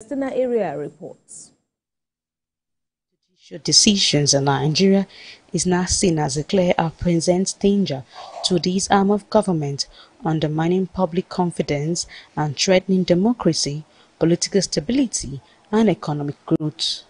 Celestina area reports. Judicial decisions in Nigeria is now seen as a clear and present danger to this arm of government, undermining public confidence and threatening democracy, political stability, and economic growth.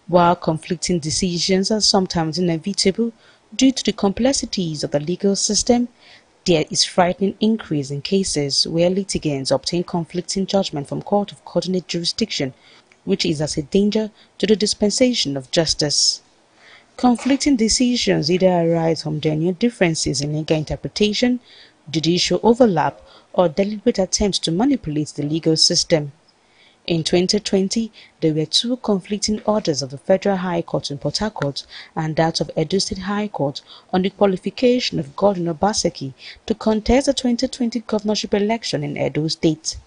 While conflicting decisions are sometimes inevitable due to the complexities of the legal system, there is frightening increase in cases where litigants obtain conflicting judgment from court of coordinate jurisdiction, which is as a danger to the dispensation of justice. Conflicting decisions either arise from genuine differences in legal interpretation, judicial overlap, or deliberate attempts to manipulate the legal system. In 2020, there were two conflicting orders of the Federal High Court in Port Harcourt and that of Edo State High Court on the qualification of Godwin Obaseki to contest the 2020 governorship election in Edo State.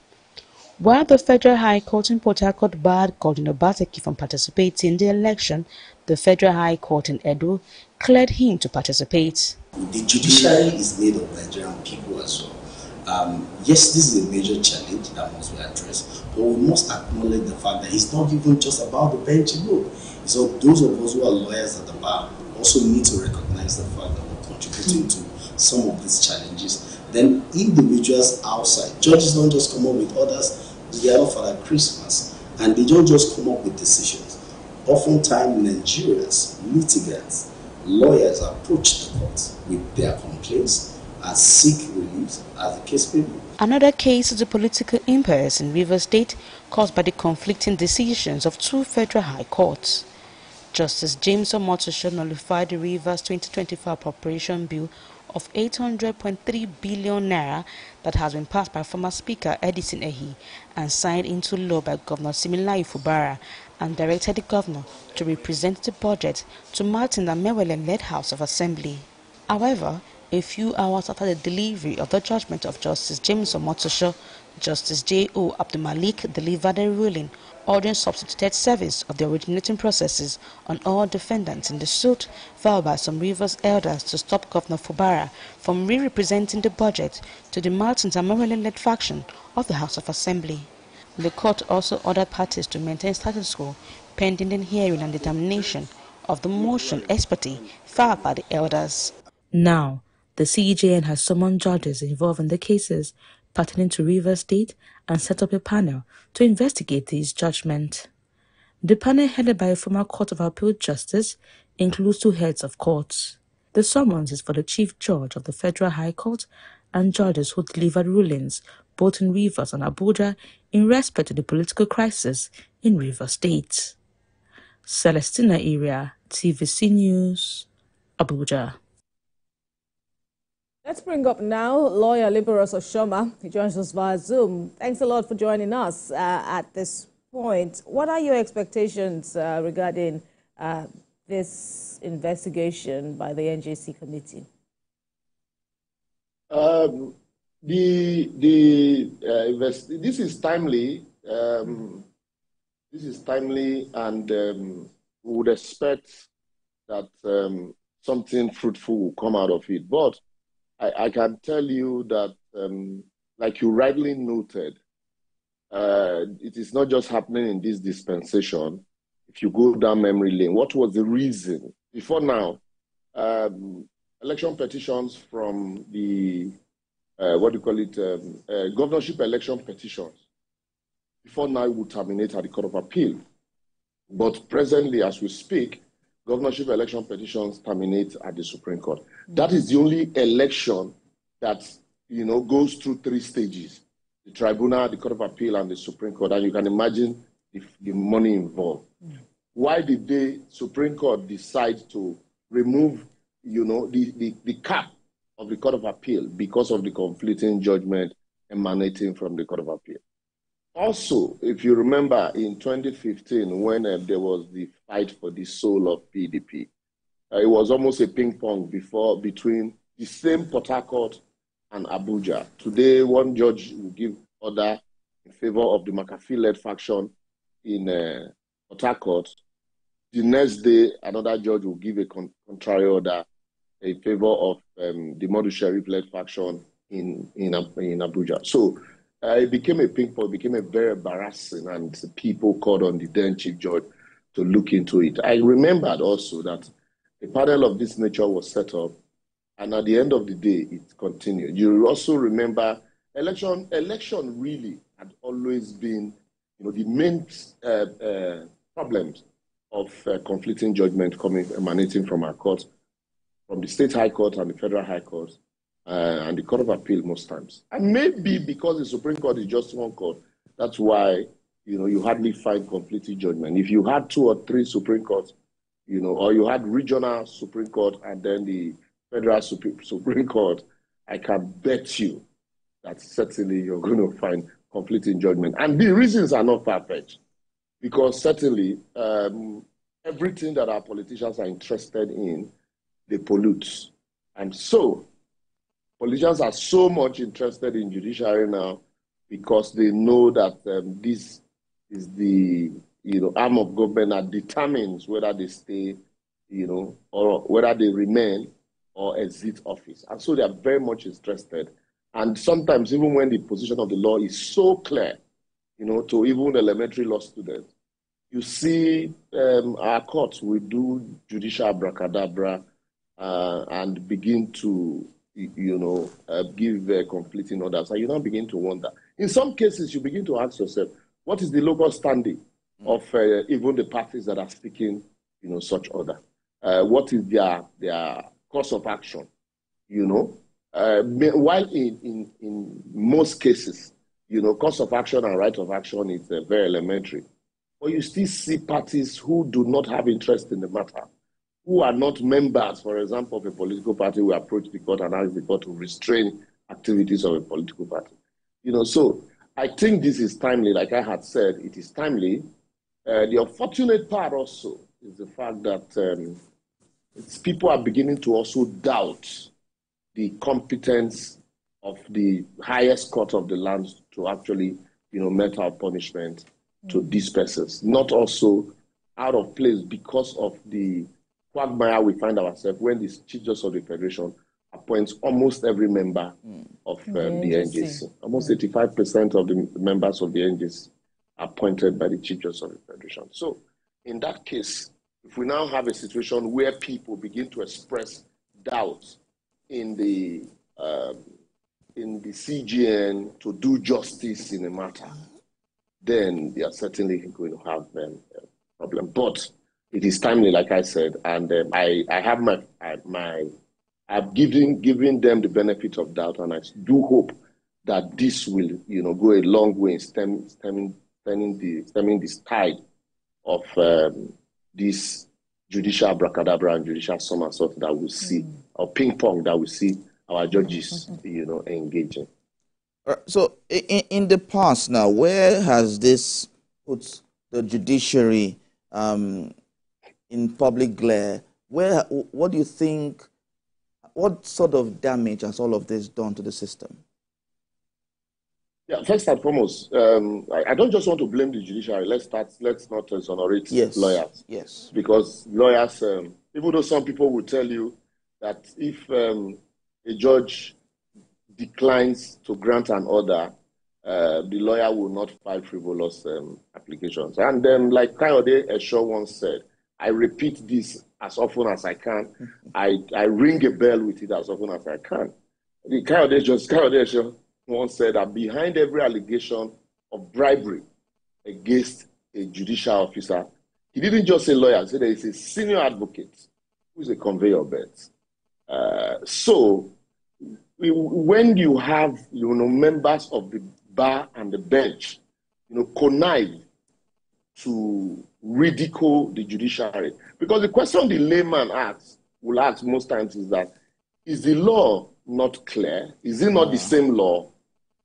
While the Federal High Court in Port Harcourt barred Godwin Obaseki from participating in the election, the Federal High Court in Edo cleared him to participate. The judiciary is made of Nigerian people as well. Yes, this is a major challenge that must be addressed, but we must acknowledge the fact that it's not even just about the bench alone. So those of us who are lawyers at the bar also need to recognize the fact that we're contributing to some of these challenges. Then individuals outside, judges don't just come up with orders, they are Father Christmas, and they don't just come up with decisions. Oftentimes Nigerians, litigants, lawyers approach the court with their complaints and seek relief as the case may be. Another case is the political impasse in Rivers State caused by the conflicting decisions of two federal high courts. Justice James Omotosho nullified the Rivers 2024 appropriation bill of 800.3 billion naira that has been passed by former Speaker Edison Ehi and signed into law by Governor Similayo Fubara, and directed the governor to represent the budget to Martin Amewele-led House of Assembly. However, a few hours after the delivery of the judgment of Justice James Omotosho, Justice J.O. Abdulmalik delivered a ruling ordering substituted service of the originating processes on all defendants in the suit filed by some Rivers elders to stop Governor Fubara from re-representing the budget to the Martins Amewele-led faction of the House of Assembly. The court also ordered parties to maintain status quo pending the hearing and determination of the motion ex parte filed by the elders. Now, the CJN has summoned judges involved in the cases pertaining to Rivers State and set up a panel to investigate these judgments. The panel, headed by a former Court of Appeal justice, includes two heads of courts. The summons is for the Chief Judge of the Federal High Court and judges who delivered rulings both in Rivers and Abuja in respect to the political crisis in Rivers State. Celestina area, TVC News, Abuja. Let's bring up now lawyer Liberus Oshoma. He joins us via Zoom. Thanks a lot for joining us at this point. What are your expectations regarding this investigation by the NJC committee? This is timely. And we would expect that something fruitful will come out of it. But I can tell you that, like you rightly noted, it is not just happening in this dispensation. If you go down memory lane, what was the reason? Before now, election petitions from the, governorship election petitions, before now would terminate at the Court of Appeal. But presently, as we speak, governorship election petitions terminate at the Supreme Court. That is the only election that, goes through three stages: the tribunal, the Court of Appeal, and the Supreme Court. And you can imagine the money involved. Why did the Supreme Court decide to remove, the cap of the Court of Appeal? Because of the conflicting judgment emanating from the Court of Appeal. Also, if you remember in 2015, when there was the fight for the soul of PDP, it was almost a ping pong between the same Port Harcourt and Abuja. Today, one judge will give order in favor of the McAfee-led faction in Port Harcourt. The next day, another judge will give a contrary order in favor of the Modu Sharif-led faction in Abuja. So it became a ping pong, it became a very embarrassing, and people called on the then Chief Judge to look into it. I remembered also that a panel of this nature was set up, and at the end of the day, it continued. You also remember election really had always been, the main problems of conflicting judgment emanating from our court, from the state high court and the federal high court, and the Court of Appeal most times. And maybe because the Supreme Court is just one court, that's why, you hardly find conflicting judgment. If you had 2 or 3 Supreme Courts, or you had regional Supreme Court and then the federal Supreme Court, I can bet you that certainly you're going to find conflicting judgment. And the reasons are not far-fetched, because certainly everything that our politicians are interested in, they pollute. And so politicians are so much interested in judiciary now because they know that this is the arm of government that determines whether they stay, or whether they remain or exit office. And so they are very much interested. And sometimes even when the position of the law is so clear, to even elementary law students, you see our courts will do judicial abracadabra and begin to give conflicting orders, and you now begin to wonder. In some cases, you begin to ask yourself, what is the local standing of even the parties that are speaking, such order? What is their course of action? While in most cases, course of action and right of action is very elementary, but you still see parties who do not have interest in the matter, who are not members, for example, of a political party, who approach the court and ask the court to restrain activities of a political party. So I think this is timely. Like I had said, it is timely. The unfortunate part also is the fact that people are beginning to also doubt the competence of the highest court of the land to actually, mete out punishment to these persons. Not also out of place because of the quagmire we find ourselves when the Chief Justice of the Federation appoints almost every member of the NJC. Almost 85% of the members of the NJC are appointed by the Chief Justice of the Federation. So in that case, if we now have a situation where people begin to express doubts in the CJN to do justice in a matter, then they are certainly going to have a problem. But it is timely, like I said, and I've given them the benefit of doubt, and I do hope that this will, go a long way in stemming this tide of this judicial abracadabra and judicial somersault that we see, or ping pong that we see our judges, engaging. So, in the past now, where has this put the judiciary in public glare? What do you think? What sort of damage has all of this done to the system? Yeah, first and foremost, I don't just want to blame the judiciary. Let's not exonerate lawyers. Yes. Because lawyers, even though some people will tell you that if a judge declines to grant an order, the lawyer will not file frivolous applications. And then, like Kayode Esho once said, I repeat this as often as I can. I ring a bell with it as often as I can. Kayode Esho once said that behind every allegation of bribery against a judicial officer, he didn't just say lawyer, he said there is a senior advocate who is a conveyor belt. So when you have members of the bar and the bench connive to ridicule the judiciary, because the question the layman will ask most times is that, is the law not clear? Is it not the same law?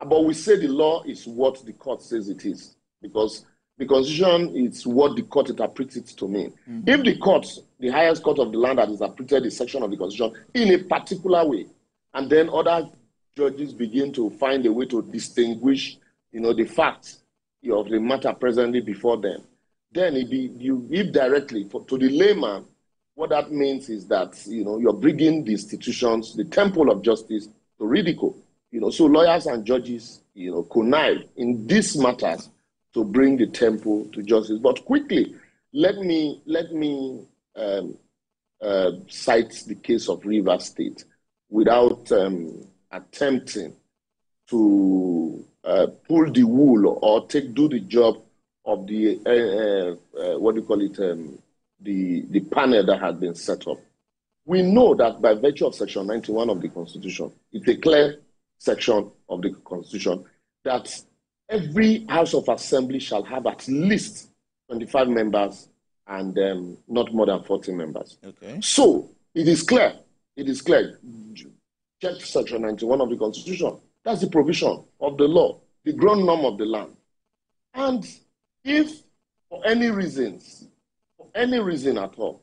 But we say the law is what the court says it is, because the Constitution is what the court interprets it to mean. If the court, the highest court of the land, has interpreted a section of the Constitution in a particular way, and then other judges begin to find a way to distinguish, the facts of the matter presently before them, then you give directly to the layman. What that means is that you're bringing the institutions, the temple of justice, to ridicule. So lawyers and judges, connive in these matters to bring the temple to justice. But quickly, let me cite the case of Rivers State without attempting to pull the wool or do the job of the the panel that had been set up. We know that by virtue of Section 91 of the Constitution, it's a clear section of the Constitution that every House of Assembly shall have at least 25 members and not more than 40 members. Okay. So it is clear. It is clear. Check Section 91 of the Constitution. That's the provision of the law, the ground norm of the land. And if for any reason at all,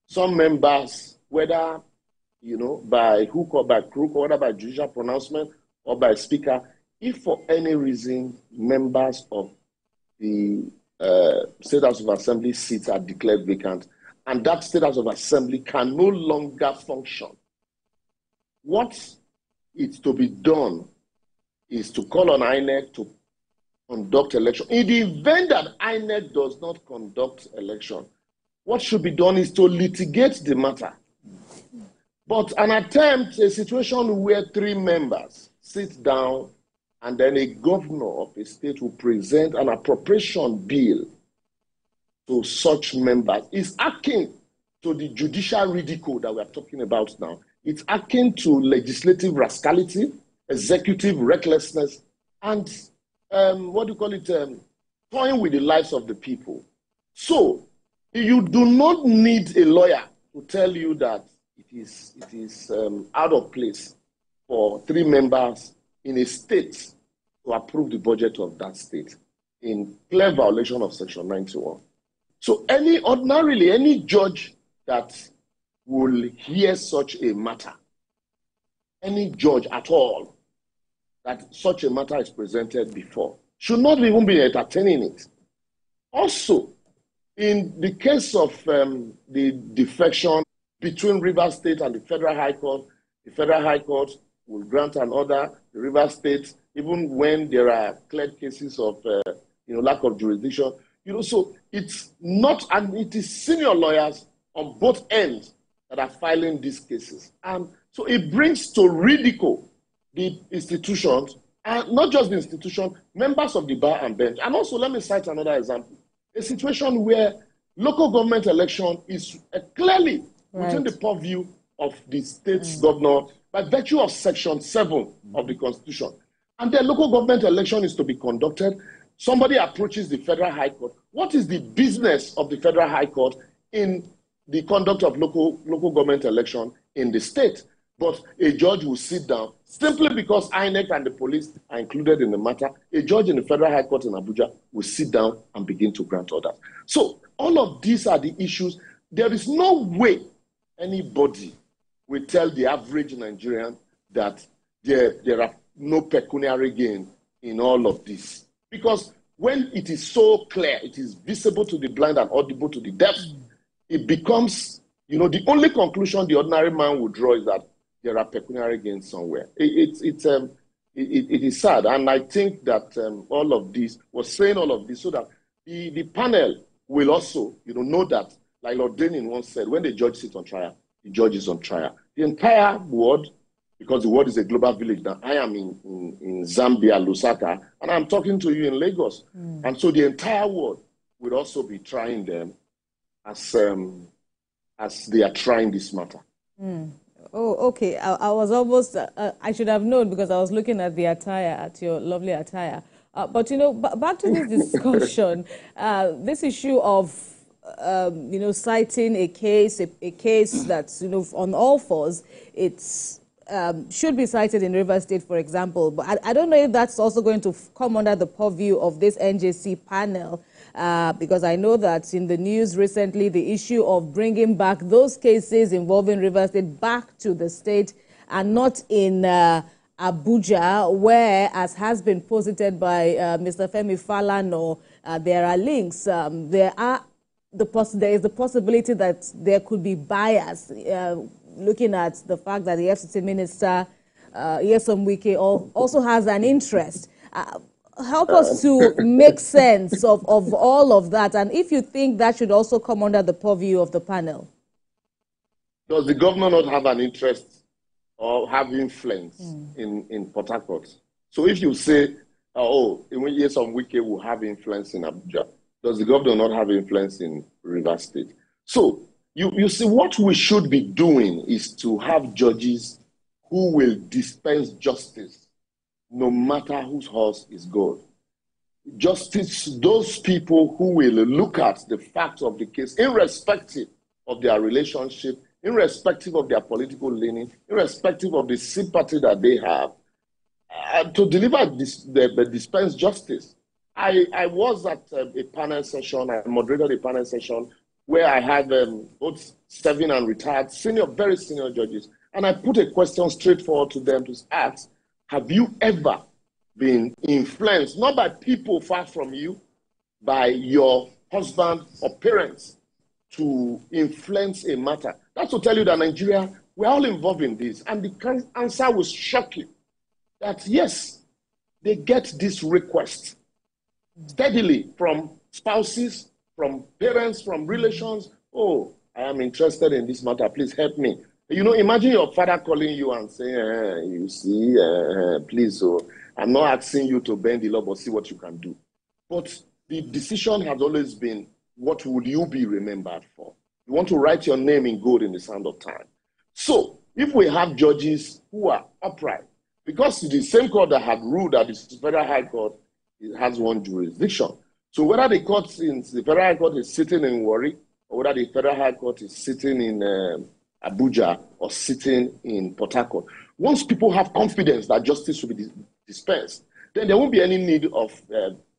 some members, whether by hook or by crook, or whether by judicial pronouncement or by speaker, if for any reason members of the State House of Assembly seats are declared vacant and that State House of Assembly can no longer function, what is to be done is to call on INEC to conduct election. In the event that INEC does not conduct election, what should be done is to litigate the matter. But a situation where 3 members sit down and then a governor of a state will present an appropriation bill to such members is akin to the judicial ridicule that we are talking about now. It's akin to legislative rascality, executive recklessness, and toying with the lives of the people. So you do not need a lawyer to tell you that it is out of place for 3 members in a state to approve the budget of that state in clear violation of Section 91. So ordinarily, any judge that will hear such a matter, any judge at all that such a matter is presented before, should not even be entertaining it. Also, in the case of the defection between Rivers State and the Federal High Court will grant an order. The Rivers State, even when there are clear cases of lack of jurisdiction, so it's not, and it is senior lawyers on both ends that are filing these cases. And so it brings to ridicule the institutions, and not just the institution, members of the bar and bench. And also, let me cite another example. A situation where local government election is clearly within the purview of the state's governor by virtue of Section 7 of the Constitution. And the local government election is to be conducted. Somebody approaches the Federal High Court. What is the business of the Federal High Court in the conduct of local government election in the state? But a judge will sit down simply because INEC and the police are included in the matter. A judge in the Federal High Court in Abuja will sit down and begin to grant orders. So all of these are the issues. There is no way anybody will tell the average Nigerian that there are no pecuniary gain in all of this. Because when it is so clear, it is visible to the blind and audible to the deaf, it becomes, the only conclusion the ordinary man would draw is that there are pecuniary gains somewhere. It is sad. And I think that all of this was saying all of this so that the panel will also, know that, like Lord Denin once said, when the judge sits on trial, the judge is on trial. The entire world, because the world is a global village now, I am in Zambia, Lusaka, and I'm talking to you in Lagos. And so the entire world will also be trying them as they are trying this matter. Oh, okay. I was almost, I should have known because I was looking at the attire, at your lovely attire. But, back to this discussion, this issue of, citing a case that's, on all fours, it's should be cited in Rivers State, for example. But I don't know if that's also going to come under the purview of this NJC panel, because I know that in the news recently, the issue of bringing back those cases involving Rivers State back to the state and not in Abuja, where, as has been posited by Mr. Femi Falana, there are links. There is the possibility that there could be bias, looking at the fact that the FCT Minister, Nyesom Wike, also has an interest. Help us to make sense of all of that, and if you think that should also come under the purview of the panel. Does the governor not have an interest or have influence in Port Harcourt? So if you say, oh, in years on Wike will have influence in Abuja, does the governor not have influence in Rivers State? So you see, what we should be doing is to have judges who will dispense justice no matter whose horse is gold. Justice, those people who will look at the facts of the case, irrespective of their relationship, irrespective of their political leaning, irrespective of the sympathy that they have, to deliver the dispense justice. I was at a panel session, I moderated a panel session where I had both serving and retired very senior judges, and I put a question straightforward to them to ask, have you ever been influenced, not by people far from you, by your husband or parents, to influence a matter? That's to tell you that Nigeria, we're all involved in this. And the answer will shock you that yes, they get this request steadily from spouses, from parents, from relations. Oh, I am interested in this matter. Please help me. You know, imagine your father calling you and saying, you see, please, I'm not asking you to bend the law, but see what you can do. But the decision has always been, what would you be remembered for? You want to write your name in gold in the sand of time. So if we have judges who are upright, because the same court that had ruled that the Federal High Court has one jurisdiction. So whether the Federal High Court is sitting in Warri, or whether the Federal High Court is sitting in Abuja or sitting in Port Harcourt, once people have confidence that justice will be dispensed, then there won't be any need of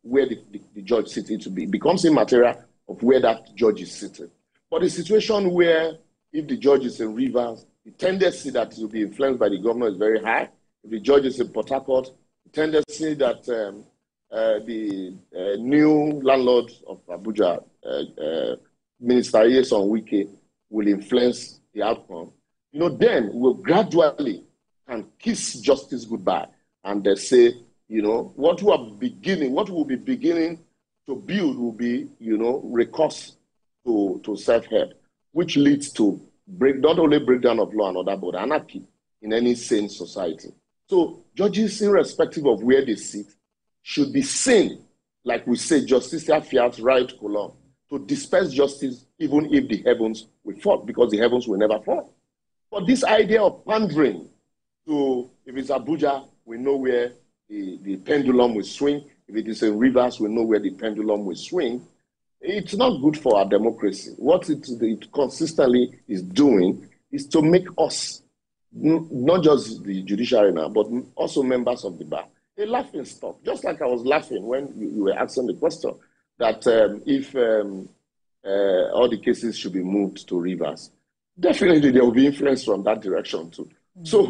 where the judge sitting to be. It becomes immaterial of where that judge is sitting. But the situation where if the judge is in Rivers, the tendency that he will be influenced by the governor is very high. If the judge is in Port Harcourt, the tendency that the new landlord of Abuja, Minister Yeson Wike, will influence the outcome, you know, then we'll gradually can kiss justice goodbye and they say, you know, what we'll be beginning to build will be, you know, recourse to self-help, which leads to not only breakdown of law and order, but anarchy in any sane society. So judges, irrespective of where they sit, should be seen, like we say, Justitia Fiat Right Column, to dispense justice even if the heavens will fall, because the heavens will never fall. But this idea of pandering to, if it's Abuja, we know where the pendulum will swing. If it is in Rivers, we know where the pendulum will swing. It's not good for our democracy. What it consistently is doing is to make us, not just the judiciary now, but also members of the bar, a laughing stock. Just like I was laughing when you were asking the question that if all the cases should be moved to Rivers, definitely there will be influence from that direction too. So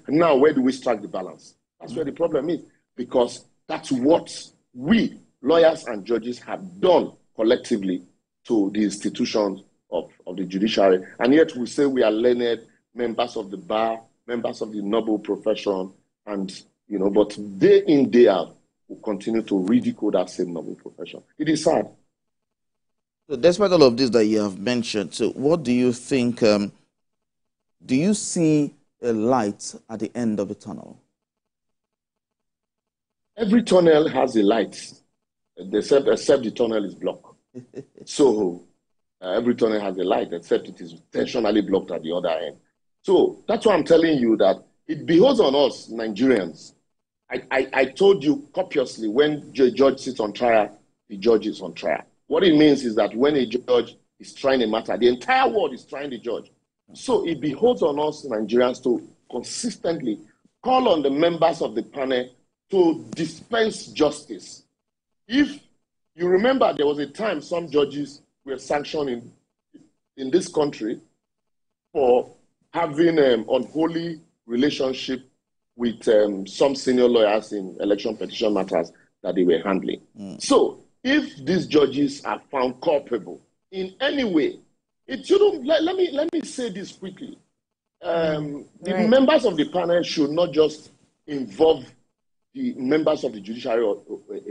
now where do we strike the balance? That's where the problem is, because that's what we, lawyers and judges, have done collectively to the institutions of the judiciary. And yet we say we are learned, members of the bar, members of the noble profession, and, you know, but day in, day out, we continue to ridicule that same noble profession. It is sad. So despite all of this that you have mentioned, so what do you think, do you see a light at the end of the tunnel? Every tunnel has a light, except the tunnel is blocked. So every tunnel has a light, except it is intentionally blocked at the other end. So that's why I'm telling you that it behoves on us, Nigerians. I told you copiously, when a judge sits on trial, the judge is on trial. What it means is that when a judge is trying a matter, the entire world is trying the judge. So it behoves on us, Nigerians, to consistently call on the members of the panel to dispense justice. If you remember, there was a time some judges were sanctioned in this country for having unholy relationship with some senior lawyers in election petition matters that they were handling. So if these judges are found culpable in any way, it shouldn't, let me say this quickly. The members of the panel should not just involve the members of the judiciary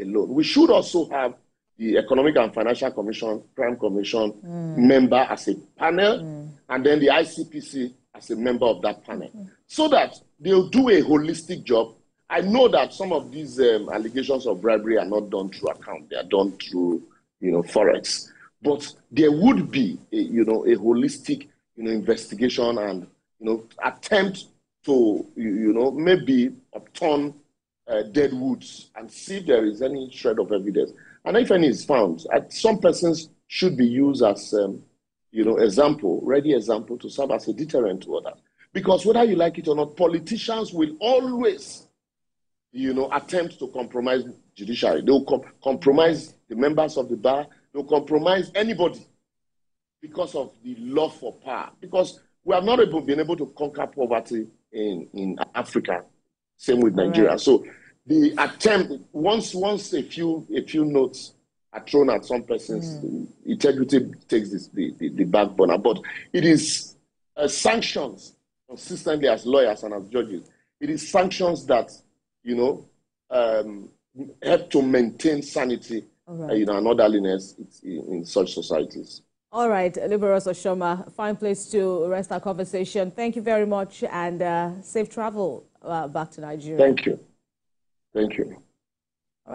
alone. We should also have the Economic and Financial Commission, Crime Commission member as a panel, and then the ICPC as a member of that panel, so that they'll do a holistic job. I know that some of these allegations of bribery are not done through account; they are done through, forex. But there would be, a holistic, investigation and, attempt to, maybe upturn dead woods and see if there is any shred of evidence. And if any is found, some persons should be used as, ready example to serve as a deterrent to others. Because whether you like it or not, politicians will always, attempt to compromise judiciary. They will compromise the members of the bar. They will compromise anybody because of the love for power. Because we have not been able to conquer poverty in Africa. Same with Nigeria. Right. So the attempt, once a few notes are thrown at some persons, integrity takes the back burner. But it is sanctions consistently as lawyers and as judges. It is sanctions that, help to maintain sanity, and orderliness in such societies. All right, Liberous Oshoma, fine place to rest our conversation. Thank you very much, and safe travel back to Nigeria. Thank you. Thank you.